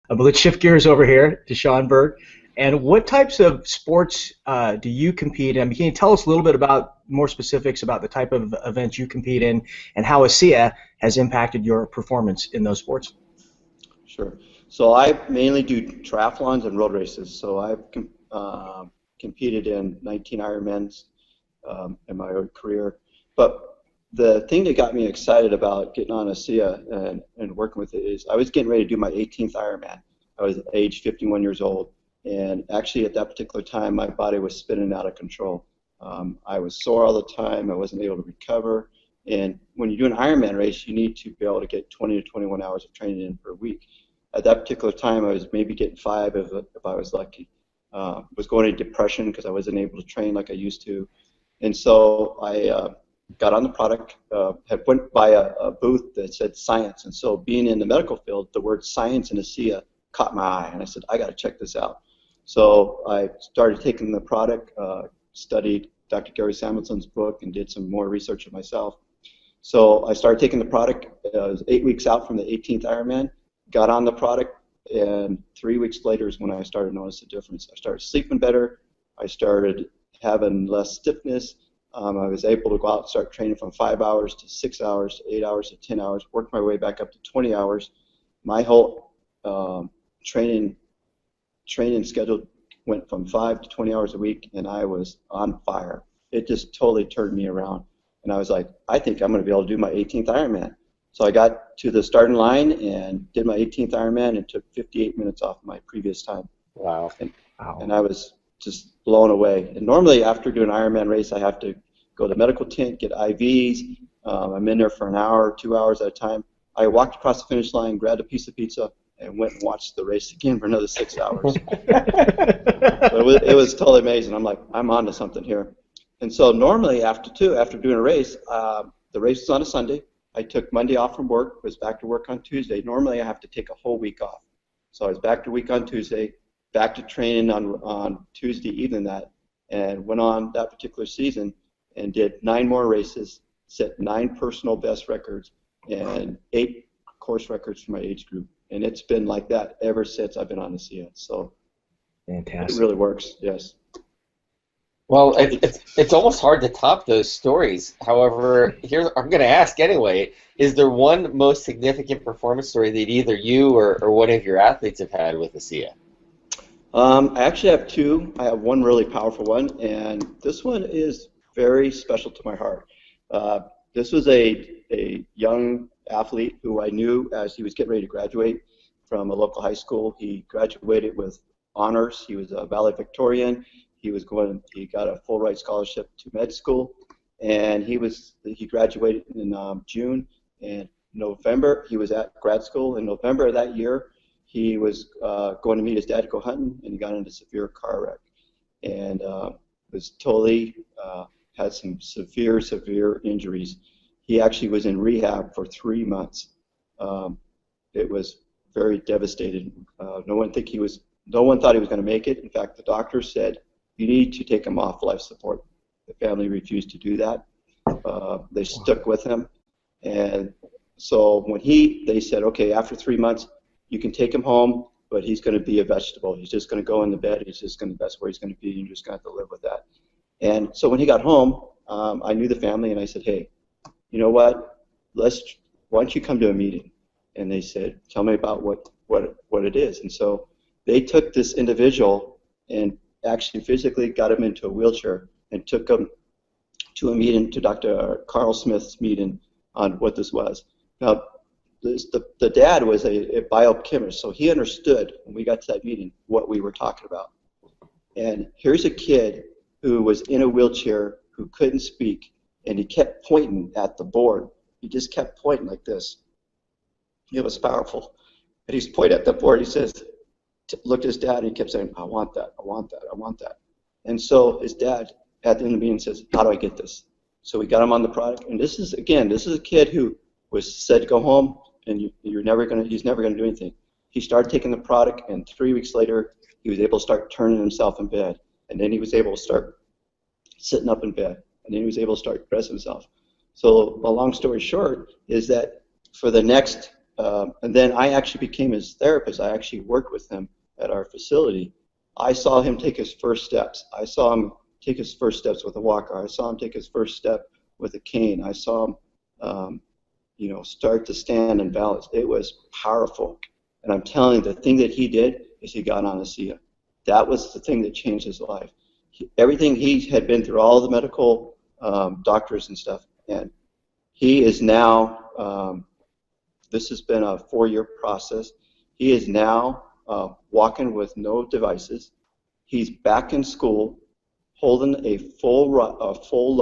But let's shift gears over here to Shawn Burke. And what types of sports do you compete in? Can you tell us a little bit about more specifics about the type of events you compete in and how ASEA has impacted your performance in those sports? Sure. So I mainly do triathlons and road races. So I've competed in 19 Ironmans in my career. But the thing that got me excited about getting on ASEA and working with it is I was getting ready to do my 18th Ironman. I was age 51 years old. And actually at that particular time, my body was spinning out of control. I was sore all the time. I wasn't able to recover. And when you do an Ironman race, you need to be able to get 20 to 21 hours of training in per week. At that particular time, I was maybe getting 5 if I was lucky. Was going into depression because I wasn't able to train like I used to. And so I got on the product, had went by a booth that said science. And so being in the medical field, the word science and ASEA caught my eye. And I said, I got to check this out. So I started taking the product, studied Dr. Gary Samuelson's book, and did some more research of myself. So I started taking the product. I was 8 weeks out from the 18th Ironman, got on the product, and 3 weeks later is when I started to notice the difference. I started sleeping better. I started having less stiffness. I was able to go out and start training from 5 hours to 6 hours to 8 hours to 10 hours, worked my way back up to 20 hours. My whole training schedule went from 5 to 20 hours a week, and I was on fire. It just totally turned me around. And I was like, I think I'm going to be able to do my 18th Ironman. So I got to the starting line and did my 18th Ironman and took 58 minutes off my previous time. Wow. And I was just blown away. And normally after doing an Ironman race, I have to go to the medical tent, get IVs. I'm in there for an hour, 2 hours at a time. I walked across the finish line, grabbed a piece of pizza, and went and watched the race again for another 6 hours. But it was totally amazing. I'm like, I'm on to something here. And so normally after doing a race, the race was on a Sunday. I took Monday off from work, was back to work on Tuesday. Normally I have to take a whole week off. So I was back to week on Tuesday, back to training on Tuesday evening that, and went on that particular season and did 9 more races, set 9 personal best records, and 8 course records for my age group. And it's been like that ever since I've been on ASEA. So fantastic. It really works, yes. Well, it's almost hard to top those stories. However, here I'm going to ask anyway, is there one most significant performance story that either you or one of your athletes have had with ASEA? I actually have 2. I have one really powerful one, and this one is very special to my heart. This was a young athlete who I knew as he was getting ready to graduate from a local high school. He graduated with honors. He was a valedictorian. He got a full ride scholarship to med school, and he graduated in June. And November he was at grad school. In November of that year, he was going to meet his dad to go hunting, and he got into a severe car wreck, and was totally had some severe injuries. He actually was in rehab for 3 months. It was very devastating. No one thought he was going to make it. In fact, the doctor said, you need to take him off life support. The family refused to do that. They stuck with him. And so when they said, okay, after 3 months, you can take him home, but he's going to be a vegetable. He's just going to go in the bed. That's where he's going to be. You're just going to have to live with that. And so when he got home, I knew the family, and I said, hey, you know what? Why don't you come to a meeting? And they said, tell me about what it is. And so they took this individual and actually physically got him into a wheelchair and took him to a meeting, to Dr. Carl Smith's meeting on what this was. Now, the dad was a biochemist, so he understood when we got to that meeting what we were talking about. And here's a kid who was in a wheelchair, who couldn't speak, and he kept pointing at the board. He just kept pointing like this. It was powerful. And he's pointing at the board. He says, looked at his dad, and he kept saying, I want that, I want that, I want that. And so his dad, at the end of the meeting, says, how do I get this? So we got him on the product. And this is a kid who was said to go home, and he's never going to do anything. He started taking the product, and 3 weeks later, he was able to start turning himself in bed. And then he was able to start sitting up in bed. And then he was able to start dressing himself. So a long story short is that for the next and then I actually became his therapist. I actually worked with him at our facility. I saw him take his first steps. I saw him take his first steps with a walker. I saw him take his first step with a cane. I saw him, start to stand and balance. It was powerful. And I'm telling you, the thing that he did is he got on ASEA. That was the thing that changed his life. Everything he had been through, all the medical doctors and stuff, and he is now, this has been a 4-year process. He is now walking with no devices. He's back in school, holding a full load.